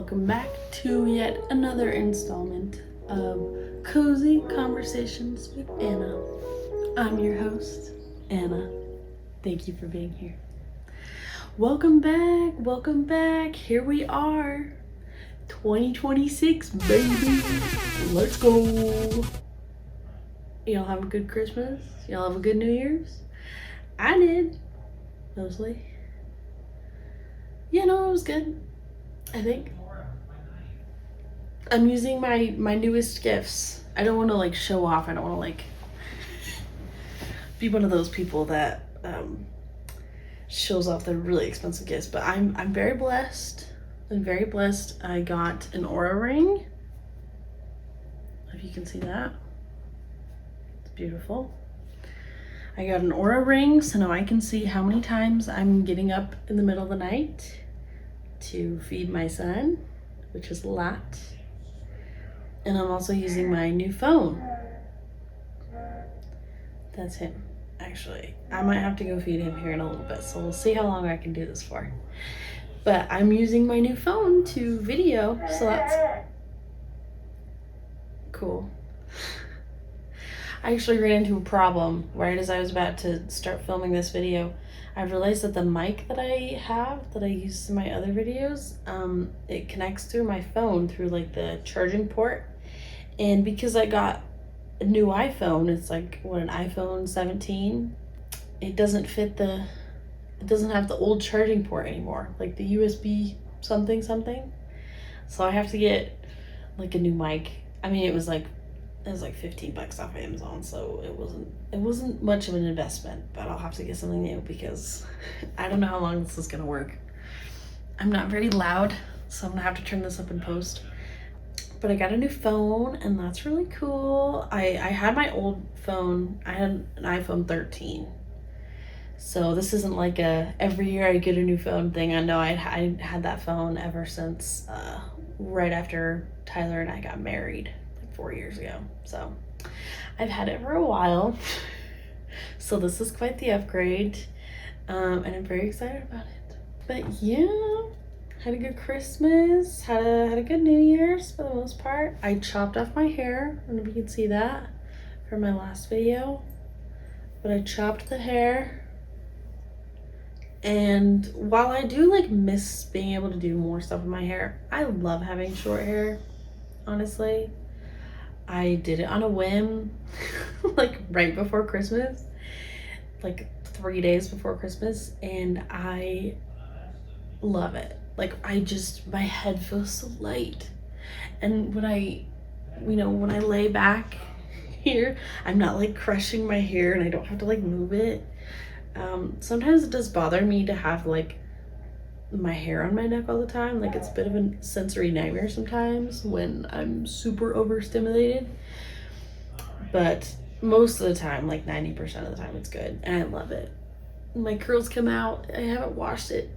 welcome back to yet another installment of Cozy Conversations with Anna. I'm your host, Anna. Thank you for being here. Welcome back. Here we are, 2026, baby. Let's go. Y'all have a good Christmas? Y'all have a good New Year's? I did, mostly. Yeah, no, it was good. I think I'm using my newest gifts. I don't want to like show off. I don't want to like be one of those people that shows off their really expensive gifts. But I'm very blessed. I'm very blessed. I got an Aura ring. If you can see that, it's beautiful. I got an Aura ring, so now I can see how many times I'm getting up in the middle of the night to feed my son, which is a lot. And I'm also using my new phone. That's him, actually. I might have to go feed him here in a little bit, so we'll see how long I can do this for. But I'm using my new phone to video, so that's cool. I actually ran into a problem right as I was about to start filming this video. I realized that the mic that I have, that I use in my other videos, it connects through my phone through like the charging port. And because I got a new iPhone, it's like, what, an iPhone 17? It doesn't fit it doesn't have the old charging port anymore, like the USB something. So I have to get like a new mic. I mean, it was like $15 off Amazon, so it wasn't much of an investment, but I'll have to get something new because I don't know how long this is gonna work. I'm not very loud, so I'm gonna have to turn this up in post. But I got a new phone, and that's really cool. I had my old phone. I had an iPhone 13. So this isn't like a every year I get a new phone thing. I know I had that phone ever since right after Tyler and I got married. 4 years ago. So I've had it for a while. So this is quite the upgrade. And I'm very excited about it. But yeah, had a good Christmas, had a good New Year's for the most part. I chopped off my hair. I don't know if you can see that from my last video. But I chopped the hair. And while I do like miss being able to do more stuff with my hair, I love having short hair, honestly. I did it on a whim, like right before Christmas, like 3 days before Christmas, and I love it. Like my head feels so light. And when I lay back here, I'm not like crushing my hair and I don't have to like move it. Sometimes it does bother me to have like my hair on my neck all the time. Like it's a bit of a sensory nightmare sometimes when I'm super overstimulated, but most of the time, like 90% of the time, it's good and I love it. My curls come out. I haven't washed it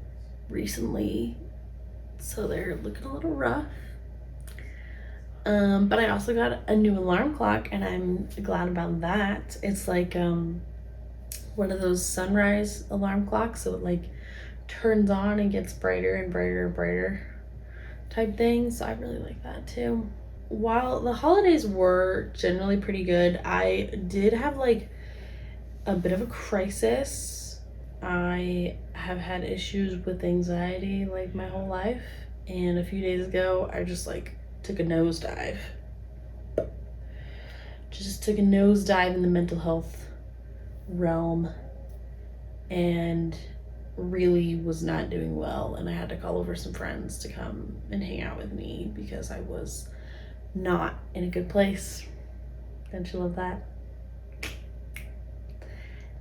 recently, so they're looking a little rough. But I also got a new alarm clock and I'm glad about that. It's like one of those sunrise alarm clocks, so it like turns on and gets brighter and brighter and brighter type thing. So I really like that too. While the holidays were generally pretty good, I did have like a bit of a crisis. I have had issues with anxiety like my whole life, and a few days ago I just like took a nosedive. Just took a nosedive in the mental health realm and really was not doing well, and I had to call over some friends to come and hang out with me because I was not in a good place. Don't you love that?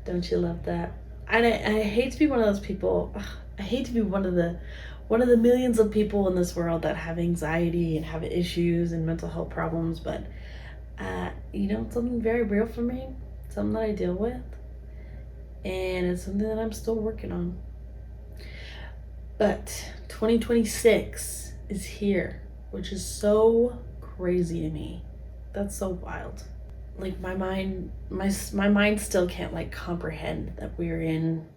Don't you love that? And I hate to be one of those people. I hate to be one of the millions of people in this world that have anxiety and have issues and mental health problems, but it's something very real for me, something that I deal with, and it's something that I'm still working on. But 2026 is here, which is so crazy to me. That's so wild. Like my mind still can't like comprehend that we're in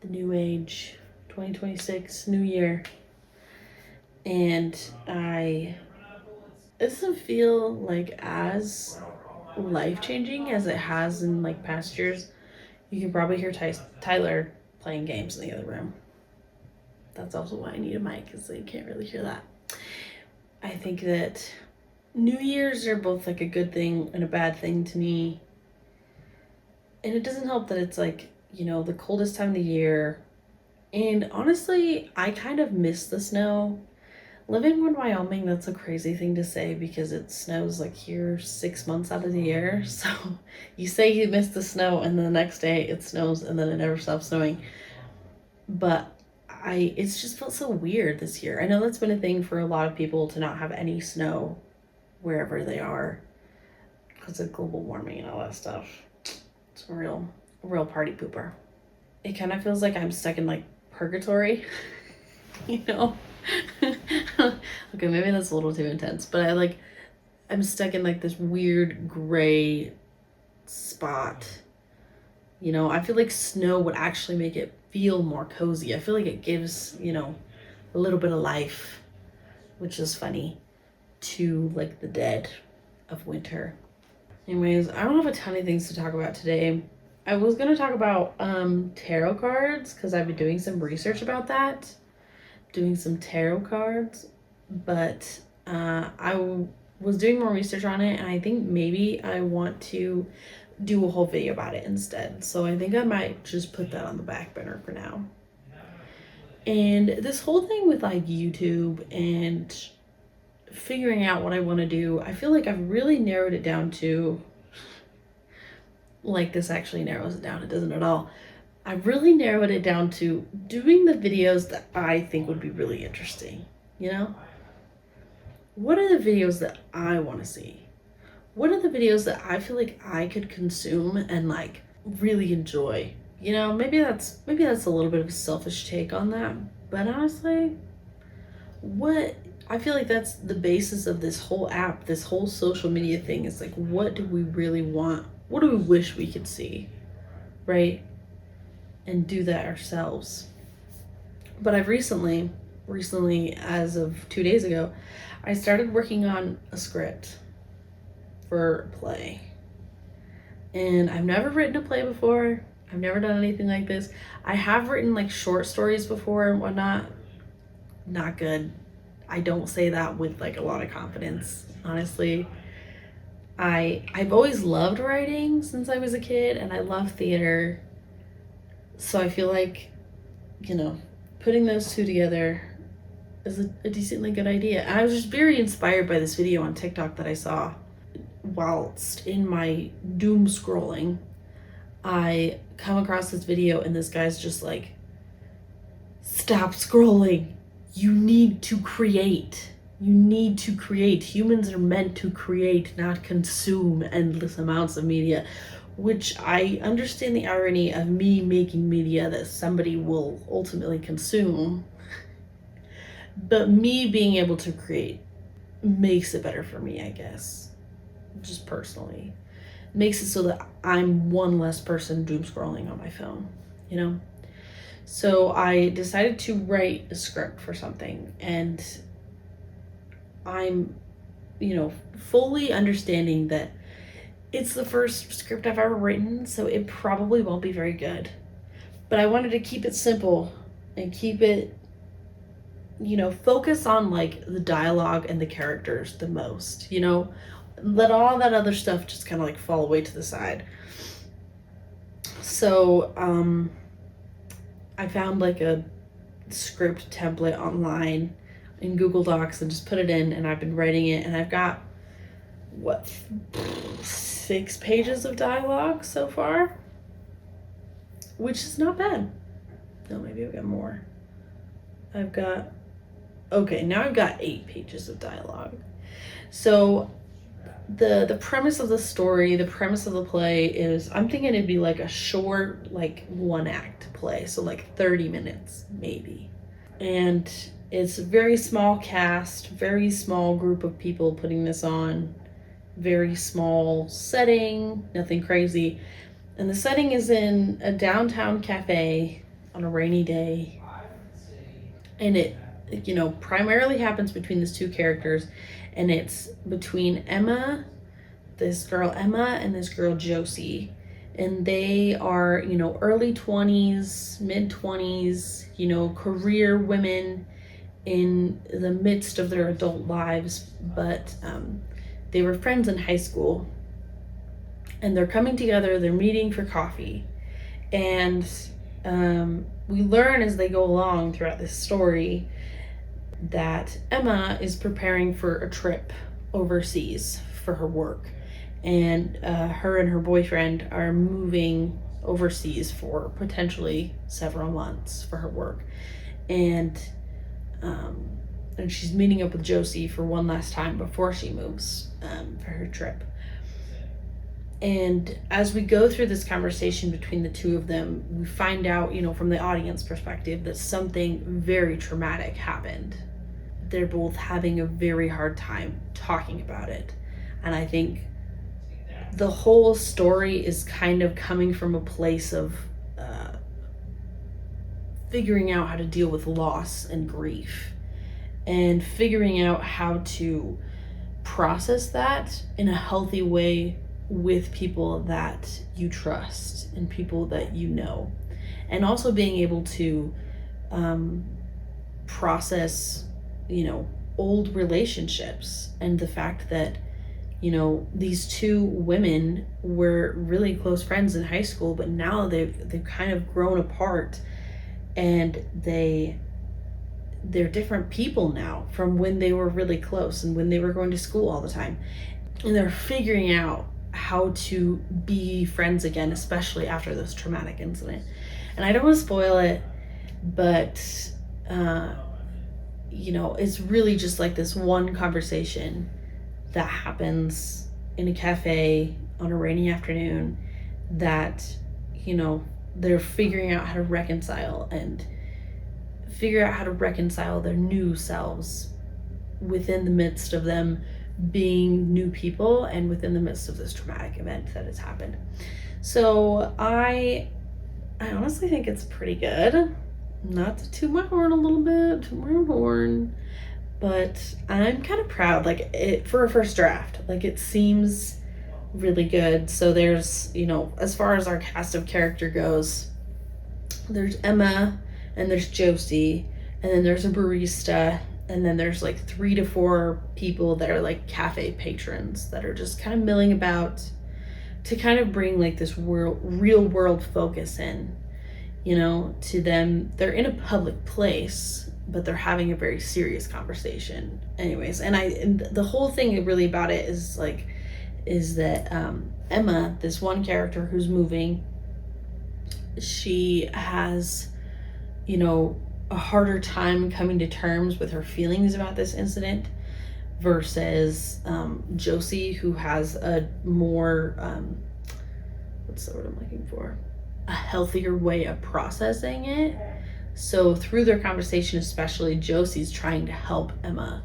the new age 2026, new year. And it doesn't feel like as life-changing as it has in like past years. You can probably hear Tyler playing games in the other room. That's also why I need a mic, because you can't really hear that. I think that New Year's are both like a good thing and a bad thing to me. And it doesn't help that it's like, you know, the coldest time of the year. And honestly, I kind of miss the snow. Living in Wyoming, that's a crazy thing to say because it snows like here 6 months out of the year. So you say you miss the snow and then the next day it snows and then it never stops snowing. But it's just felt so weird this year. I know that's been a thing for a lot of people to not have any snow wherever they are because of global warming and all that stuff. It's a real party pooper. It kind of feels like I'm stuck in like purgatory, you know? Okay, maybe that's a little too intense, but I'm stuck in like this weird gray spot. You know, I feel like snow would actually make it feel more cozy. I feel like it gives, you know, a little bit of life, which is funny, to like the dead of winter. Anyways, I don't have a ton of things to talk about today. I was going to talk about tarot cards because I've been doing some research about that. Doing some tarot cards, but I was doing more research on it, and I think maybe I want to do a whole video about it instead. So I think I might just put that on the back burner for now. And this whole thing with like YouTube and figuring out what I want to do, I feel like I've really narrowed it down to, like, this actually narrows it down. It doesn't at all. I really narrowed it down to doing the videos that I think would be really interesting, you know? What are the videos that I want to see? What are the videos that I feel like I could consume and like really enjoy? You know, maybe that's a little bit of a selfish take on that, but honestly, I feel like that's the basis of this whole app, this whole social media thing is like, what do we really want? What do we wish we could see, right? And do that ourselves. But I've recently, as of 2 days ago, I started working on a script for a play. And I've never written a play before. I've never done anything like this. I have written like short stories before and whatnot. Not good. I don't say that with like a lot of confidence, honestly. I've always loved writing since I was a kid, and I love theater. So I feel like, you know, putting those two together is a decently good idea. And I was just very inspired by this video on TikTok that I saw whilst in my doom scrolling. I come across this video and this guy's just like, stop scrolling. You need to create. You need to create. Humans are meant to create, not consume endless amounts of media. Which I understand the irony of me making media that somebody will ultimately consume. But me being able to create makes it better for me, I guess. Just personally. Makes it so that I'm one less person doom scrolling on my phone, you know? So I decided to write a script for something, and I'm, you know, fully understanding that it's the first script I've ever written, so it probably won't be very good. But I wanted to keep it simple and keep it, you know, focus on like the dialogue and the characters the most, you know? Let all that other stuff just kind of like fall away to the side. So, I found like a script template online in Google Docs and just put it in, and I've been writing it, and I've got, 6 pages of dialogue so far, which is not bad. No, maybe I've got more. Now I've got 8 pages of dialogue. So the premise of the story, the premise of the play is, I'm thinking it'd be like a short, like 1-act play, so like 30 minutes maybe. And it's a very small cast, very small group of people putting this on, very small setting, nothing crazy. And the setting is in a downtown cafe on a rainy day And it, you know, primarily happens between these two characters, and it's between this girl Emma, and this girl Josie. And they are, you know, early 20s, mid 20s, you know, career women in the midst of their adult lives. But they were friends in high school, and they're coming together, they're meeting for coffee. And we learn as they go along throughout this story that Emma is preparing for a trip overseas for her work. And her and her boyfriend are moving overseas for potentially several months for her work. And she's meeting up with Josie for one last time before she moves for her trip. And as we go through this conversation between the two of them, we find out, you know, from the audience perspective, that something very traumatic happened. They're both having a very hard time talking about it. And I think the whole story is kind of coming from a place of figuring out how to deal with loss and grief, and figuring out how to process that in a healthy way with people that you trust and people that you know. And also being able to process, you know, old relationships, and the fact that, you know, these two women were really close friends in high school, but now they've kind of grown apart, and they're different people now from when they were really close and when they were going to school all the time. And they're figuring out how to be friends again, especially after this traumatic incident. And I don't want to spoil it, but you know, it's really just like this one conversation that happens in a cafe on a rainy afternoon that, you know, they're figuring out how to reconcile, and figure out how to reconcile their new selves within the midst of them being new people, and within the midst of this traumatic event that has happened. So I honestly think it's pretty good. Not to toot my horn a little bit, toot my horn, but I'm kind of proud, like, it for a first draft. Like, it seems really good. So there's, you know, as far as our cast of character goes, there's Emma, and there's Josie, and then there's a barista, and then there's like 3 to 4 people that are like cafe patrons that are just kind of milling about to kind of bring like this real world focus in, you know, to them. They're in a public place, but they're having a very serious conversation anyways. And the whole thing really about it is that Emma, this one character who's moving, she has, you know, a harder time coming to terms with her feelings about this incident versus Josie, who has a more what's the word I'm looking for, a healthier way of processing it. So through their conversation, especially, Josie's trying to help Emma,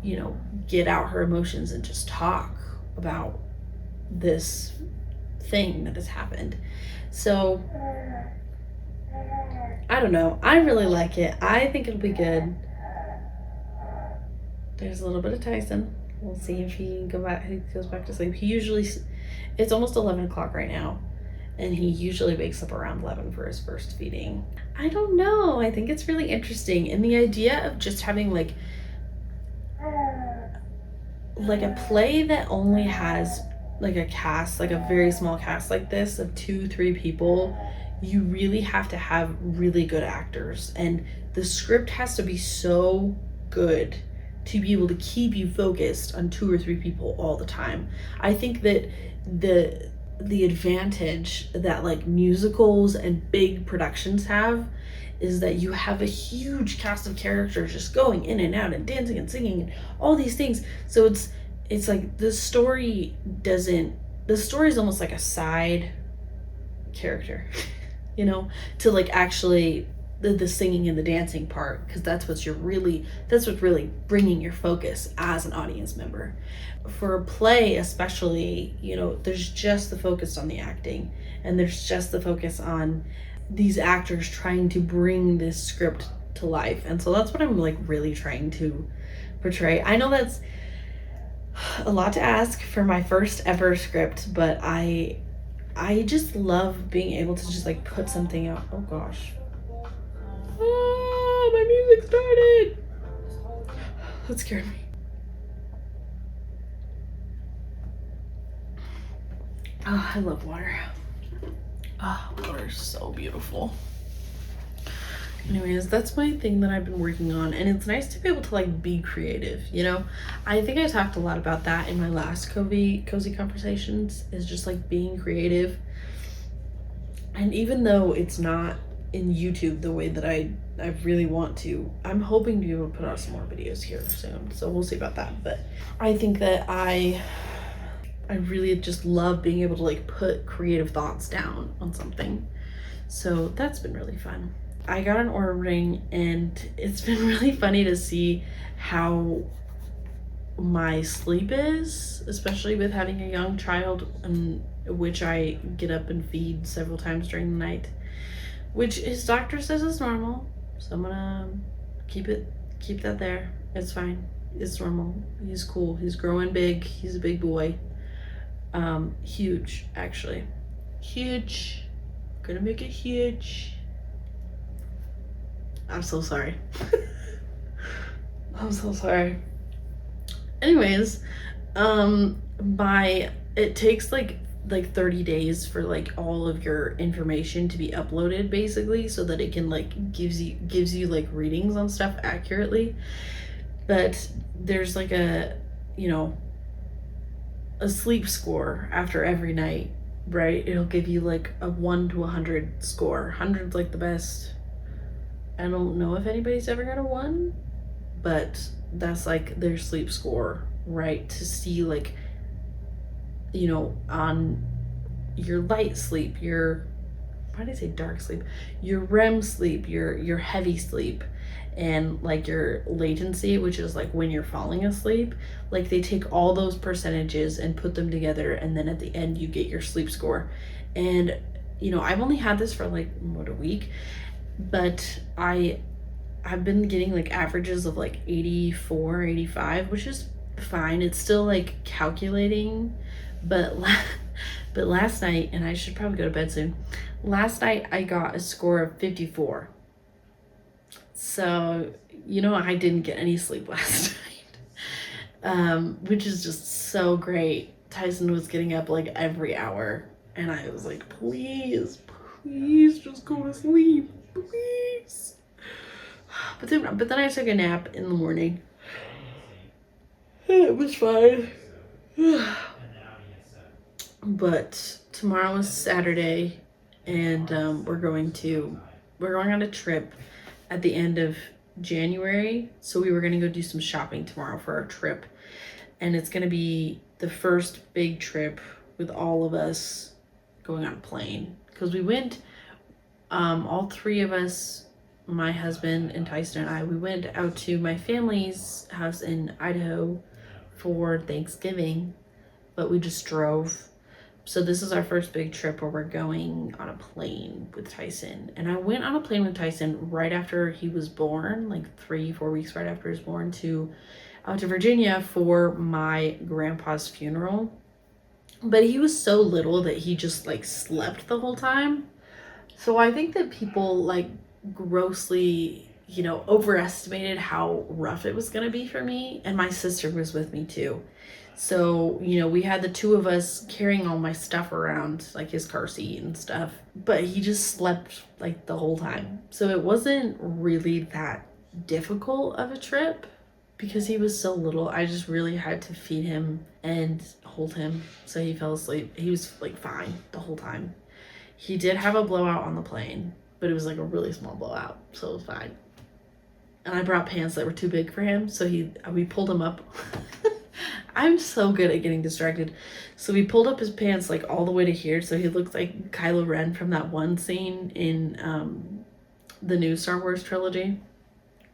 you know, get out her emotions and just talk about this thing that has happened. So I don't know, I really like it. I think it'll be good. There's a little bit of Tyson. We'll see if he goes back to sleep. He usually, it's almost 11 o'clock right now, and he usually wakes up around 11 for his first feeding. I don't know, I think it's really interesting. And the idea of just having like a play that only has like a cast, like a very small cast like this of 2-3 people, you really have to have really good actors, and the script has to be so good to be able to keep you focused on 2 or 3 people all the time. I think that the advantage that like musicals and big productions have is that you have a huge cast of characters just going in and out and dancing and singing and all these things. So it's like the story is almost like a side character, you know, to like actually the singing and the dancing part, because that's what's really bringing your focus as an audience member. For a play especially, you know, there's just the focus on the acting, and there's just the focus on these actors trying to bring this script to life. And so that's what I'm like really trying to portray. I know that's a lot to ask for my first ever script, but I just love being able to just like put something out. Oh gosh. Oh, my music started. That scared me. Oh, I love water. Oh, water is so beautiful. Anyways, that's my thing that I've been working on, and it's nice to be able to like be creative, you know? I think I talked a lot about that in my last cozy conversations, is just like being creative. And even though it's not in YouTube the way that I really want to, I'm hoping to be able to put out some more videos here soon, so we'll see about that. But I think that I really just love being able to like put creative thoughts down on something, so that's been really fun. I got an Oura ring, and it's been really funny to see how my sleep is, especially with having a young child, and which I get up and feed several times during the night, which his doctor says is normal. So I'm gonna keep that there. It's fine. It's normal. He's cool. He's growing big. He's a big boy. Huge, actually. Huge. Gonna make it huge. I'm so sorry. I'm so sorry. Anyways, it takes like 30 days for like all of your information to be uploaded, basically, so that it can like gives you like readings on stuff accurately. But there's like a sleep score after every night, right? It'll give you like a 1 to 100 score. 100's like the best. I don't know if anybody's ever got a 1, but that's like their sleep score, right? To see like, on your light sleep, why did I say dark sleep? Your REM sleep, your heavy sleep, and like your latency, which is like when you're falling asleep. Like they take all those percentages and put them together, and then at the end you get your sleep score. And I've only had this for like a week, but I've been getting like averages of like 84, 85, which is fine. It's still like calculating, but last night, and I should probably go to bed soon. Last night I got a score of 54. So, I didn't get any sleep last night, which is just so great. Tyson was getting up like every hour, and I was like, please just go to sleep, please. But then I took a nap in the morning. It was fine. But tomorrow is Saturday, and we're going on a trip at the end of January. So we were gonna go do some shopping tomorrow for our trip, and it's gonna be the first big trip with all of us going on a plane, because we went, all three of us, my husband and Tyson and I, we went out to my family's house in Idaho for Thanksgiving, but we just drove. So this is our first big trip where we're going on a plane with Tyson. And I went on a plane with Tyson right after he was born, like 3-4 weeks right after he was born, out to Virginia for my grandpa's funeral. But he was so little that he just like slept the whole time. So I think that people like grossly, overestimated how rough it was gonna be for me. And my sister was with me too. So, we had the two of us carrying all my stuff around, like his car seat and stuff, but he just slept like the whole time. So it wasn't really that difficult of a trip because he was so little. I just really had to feed him and hold him so he fell asleep. He was like fine the whole time. He did have a blowout on the plane, but it was like a really small blowout, so it was fine. And I brought pants that were too big for him, so we pulled him up. I'm so good at getting distracted. So we pulled up his pants like all the way to here, so he looked like Kylo Ren from that one scene in the new Star Wars trilogy.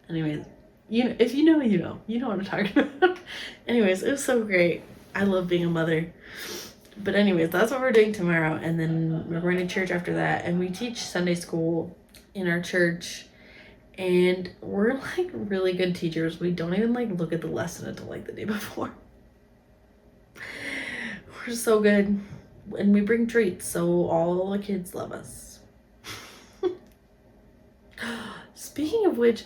Anyways, if you know what I'm talking about. Anyways, it was so great. I love being a mother. But anyways, that's what we're doing tomorrow, and then we're going to church after that. And we teach Sunday school in our church, And we're like really good teachers. We don't even like look at the lesson until like the day before. We're so good. And we bring treats, so all the kids love us. Speaking of which,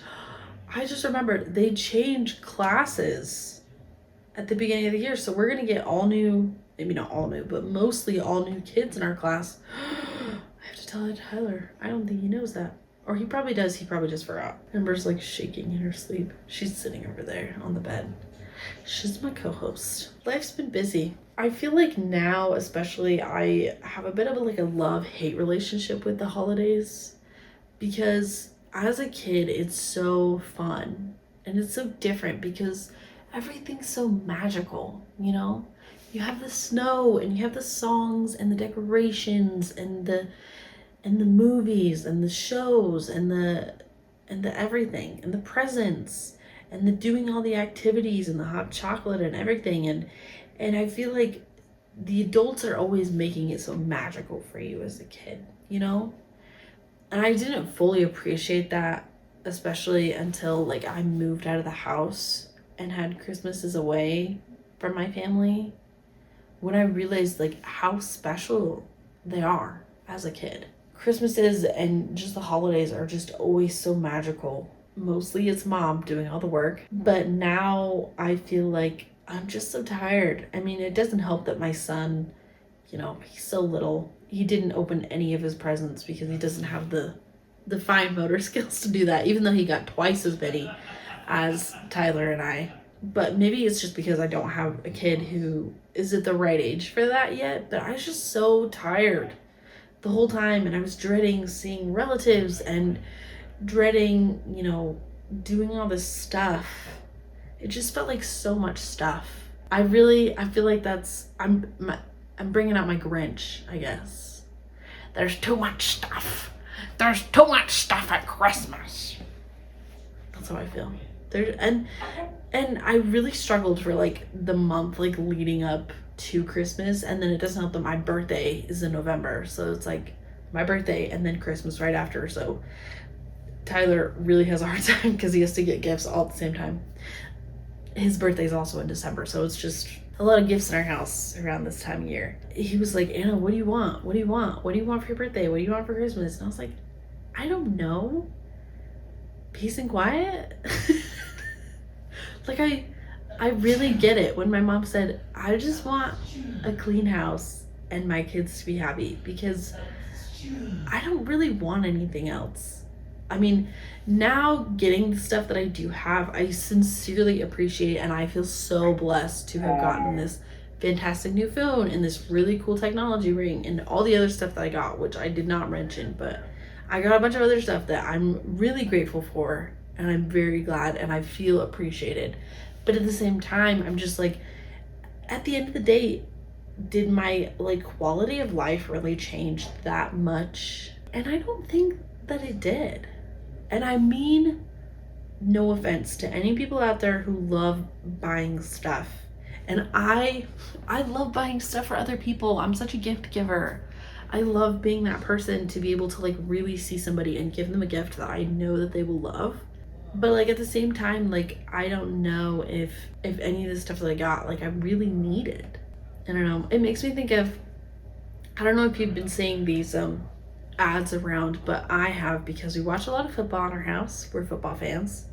I just remembered they changed classes at the beginning of the year. So we're going to get all new, maybe not all new, but mostly all new kids in our class. I have to tell Tyler. I don't think he knows that. Or he probably does. He probably just forgot. Amber's like shaking in her sleep. She's sitting over there on the bed. She's my co-host. Life's been busy. I feel like now, especially, I have a bit of a love-hate relationship with the holidays, because as a kid, it's so fun and it's so different because everything's so magical, you know? You have the snow and you have the songs and the decorations and the movies and the shows and the everything and the presents and the doing all the activities and the hot chocolate and everything, and I feel like the adults are always making it so magical for you as a kid, you know? And I didn't fully appreciate that, especially until like I moved out of the house and had Christmases away from my family, when I realized like how special they are as a kid. Christmases and just the holidays are just always so magical. Mostly it's mom doing all the work, but now I feel like I'm just so tired. I mean, it doesn't help that my son, you know, he's so little. He didn't open any of his presents because he doesn't have the fine motor skills to do that, even though he got twice as many as Tyler and I. But maybe it's just because I don't have a kid who is at the right age for that yet, but I was just so tired the whole time, and I was dreading seeing relatives and dreading, you know, doing all this stuff. It just felt like so much stuff. I feel like that's, I'm bringing out my Grinch, I guess. There's too much stuff. There's too much stuff at Christmas. That's how I feel. And I really struggled for like the month like leading up to Christmas, and then it doesn't help that my birthday is in November, so it's like my birthday and then Christmas right after. So Tyler really has a hard time because he has to get gifts all at the same time. His birthday is also in December, so it's just a lot of gifts in our house around this time of year. He was like, Anna, what do you want? What do you want? What do you want for your birthday? What do you want for Christmas? And I was like, I don't know. Peace and quiet. Like I really get it when my mom said, I just want a clean house and my kids to be happy, because I don't really want anything else. I mean, now getting the stuff that I do have, I sincerely appreciate, and I feel so blessed to have gotten this fantastic new phone and this really cool technology ring and all the other stuff that I got, which I did not mention, but I got a bunch of other stuff that I'm really grateful for, and I'm very glad, and I feel appreciated. But at the same time, I'm just like, at the end of the day, did my like quality of life really change that much? And I don't think that it did. And I mean, no offense to any people out there who love buying stuff. And I love buying stuff for other people. I'm such a gift giver. I love being that person to be able to like really see somebody and give them a gift that I know that they will love. But like at the same time, like I don't know if any of the stuff that I got, like I really needed. I don't know. It makes me think of, I don't know if you've been seeing these ads around, but I have, because we watch a lot of football in our house. We're football fans.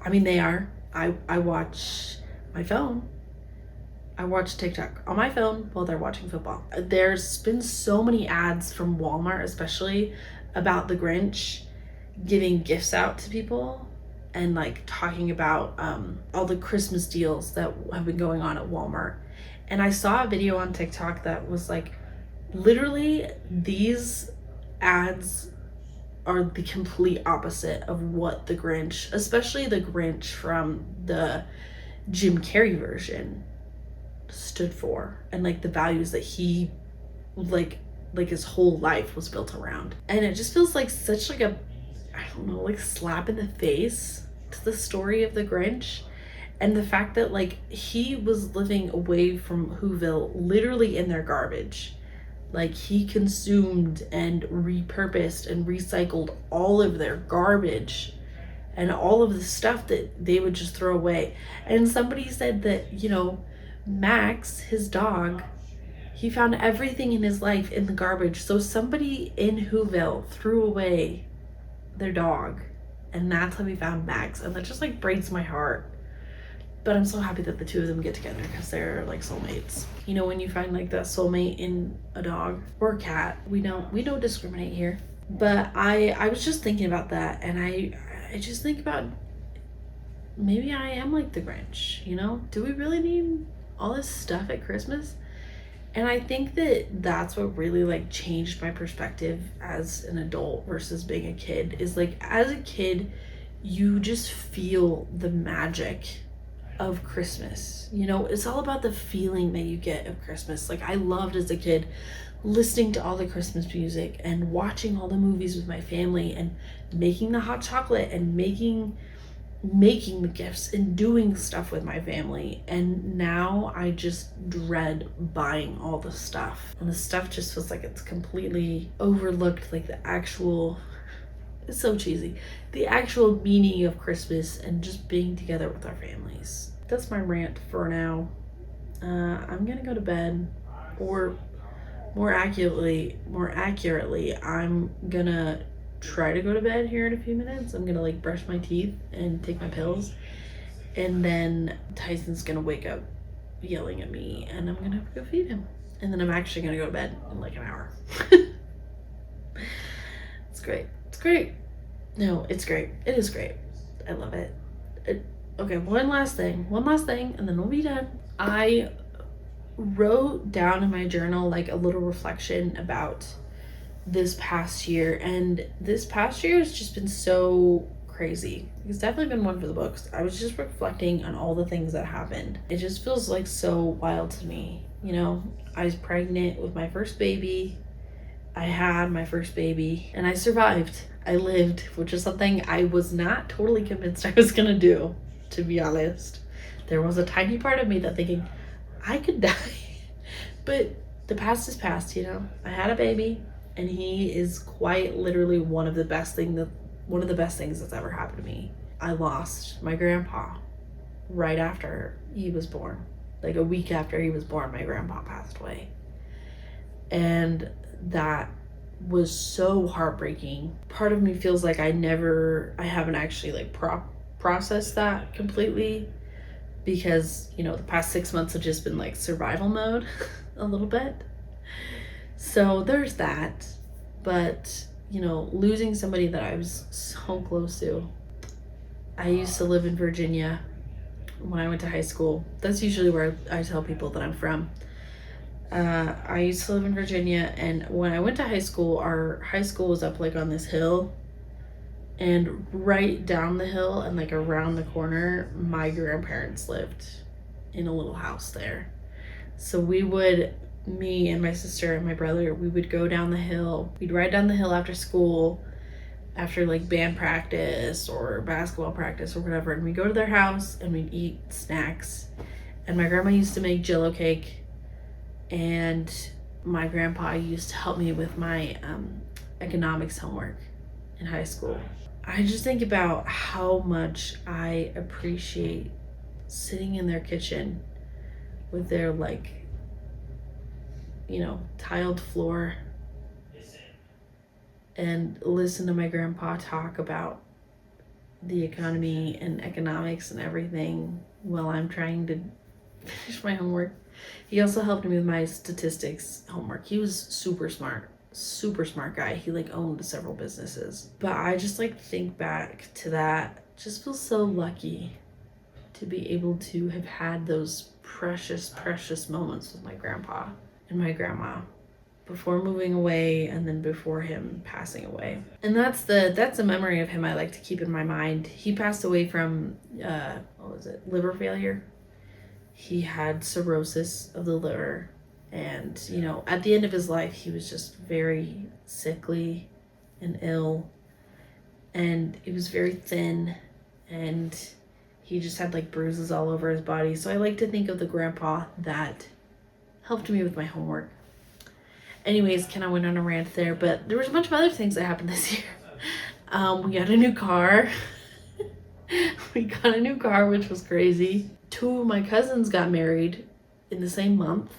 I mean, they are. I watch my phone. I watch TikTok on my phone while they're watching football. There's been so many ads from Walmart, especially about the Grinch giving gifts out to people and like talking about all the Christmas deals that have been going on at Walmart. And I saw a video on TikTok that was like, literally these ads are the complete opposite of what the Grinch, especially the Grinch from the Jim Carrey version, stood for, and like the values that he like his whole life was built around. And it just feels like such like a, I don't know, like slap in the face to the story of the Grinch. And the fact that like he was living away from Whoville, literally in their garbage. Like he consumed and repurposed and recycled all of their garbage and all of the stuff that they would just throw away. And somebody said that, you know, Max, his dog, he found everything in his life in the garbage. So somebody in Whoville threw away their dog, and that's how we found Max. And that just like breaks my heart. But I'm so happy that the two of them get together because they're like soulmates. You know, when you find like that soulmate in a dog or a cat, we don't discriminate here. But I was just thinking about that, and I just think about, maybe I am like the Grinch, you know? Do we really need all this stuff at Christmas? And I think that that's what really like changed my perspective as an adult versus being a kid, is like, as a kid, you just feel the magic of Christmas. You know, it's all about the feeling that you get of Christmas. Like, I loved as a kid listening to all the Christmas music and watching all the movies with my family and making the hot chocolate and making the gifts and doing stuff with my family. And now I just dread buying all the stuff, and the stuff just feels like it's completely overlooked, like the actual, it's so cheesy, the actual meaning of Christmas and just being together with our families. That's my rant for now. I'm gonna go to bed, or more accurately, I'm gonna try to go to bed here in a few minutes. I'm gonna like brush my teeth and take my pills, and then Tyson's gonna wake up yelling at me, and I'm gonna have to go feed him, and then I'm actually gonna go to bed in like an hour. It's great. No, it's great. It is great. I love it. Okay, one last thing, and then we'll be done. I wrote down in my journal like a little reflection about this past year, and this past year has just been so crazy. It's definitely been one for the books. I was just reflecting on all the things that happened. It just feels like so wild to me. You know, I was pregnant with my first baby. I had my first baby, and I survived. I lived, which is something I was not totally convinced I was gonna do, to be honest. There was a tiny part of me that thinking I could die. But the past is past, you know. I had a baby, and he is quite literally one of the best things that's ever happened to me. I lost my grandpa right after he was born. Like a week after he was born, my grandpa passed away. And that was so heartbreaking. Part of me feels like I haven't actually like processed that completely, because, you know, the past 6 months have just been like survival mode a little bit. So there's that. But, you know, losing somebody that I was so close to. I used to live in Virginia when I went to high school. That's usually where I tell people that I'm from. I used to live in Virginia, and when I went to high school, our high school was up like on this hill, and right down the hill and like around the corner, my grandparents lived in a little house there. So me and my sister and my brother, we would go down the hill. We'd ride down the hill after school, after like band practice or basketball practice or whatever, and we'd go to their house and we'd eat snacks. And my grandma used to make Jell-O cake, and my grandpa used to help me with my economics homework in high school. I just think about how much I appreciate sitting in their kitchen with their like, you know, tiled floor, and listen to my grandpa talk about the economy and economics and everything while I'm trying to finish my homework. He also helped me with my statistics homework. He was super smart guy. He like owned several businesses. But I just like think back to that. Just feel so lucky to be able to have had those precious moments with my grandpa and my grandma before moving away, and then before him passing away. And that's a memory of him I like to keep in my mind. He passed away from liver failure. He had cirrhosis of the liver, and, you know, at the end of his life, he was just very sickly and ill, and he was very thin, and he just had like bruises all over his body. So I like to think of the grandpa that helped me with my homework. Anyways, Ken, I went on a rant there, but there was a bunch of other things that happened this year. We got a new car. We got a new car, which was crazy. 2 of my cousins got married in the same month.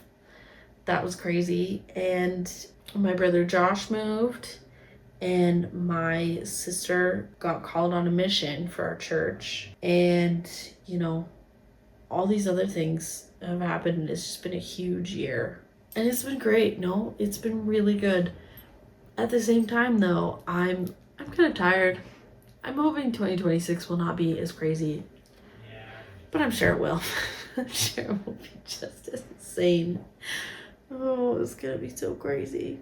That was crazy. And my brother Josh moved, and my sister got called on a mission for our church. And, you know, all these other things have happened. It's just been a huge year. And it's been great. No, it's been really good. At the same time though, I'm kind of tired. I'm hoping 2026 will not be as crazy, but I'm sure it will. I'm sure it will be just as insane. Oh, it's gonna be so crazy.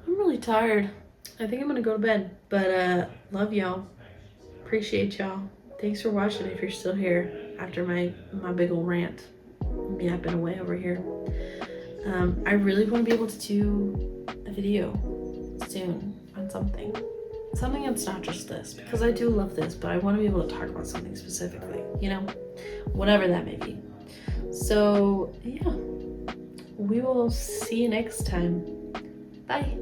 I'm really tired. I think I'm gonna go to bed, but love y'all. Appreciate y'all. Thanks for watching if you're still here after my big old rant. Yapping away over here. I really want to be able to do a video soon on something that's not just this, because I do love this, but I want to be able to talk about something specifically, you know, whatever that may be. So yeah, we will see you next time. Bye.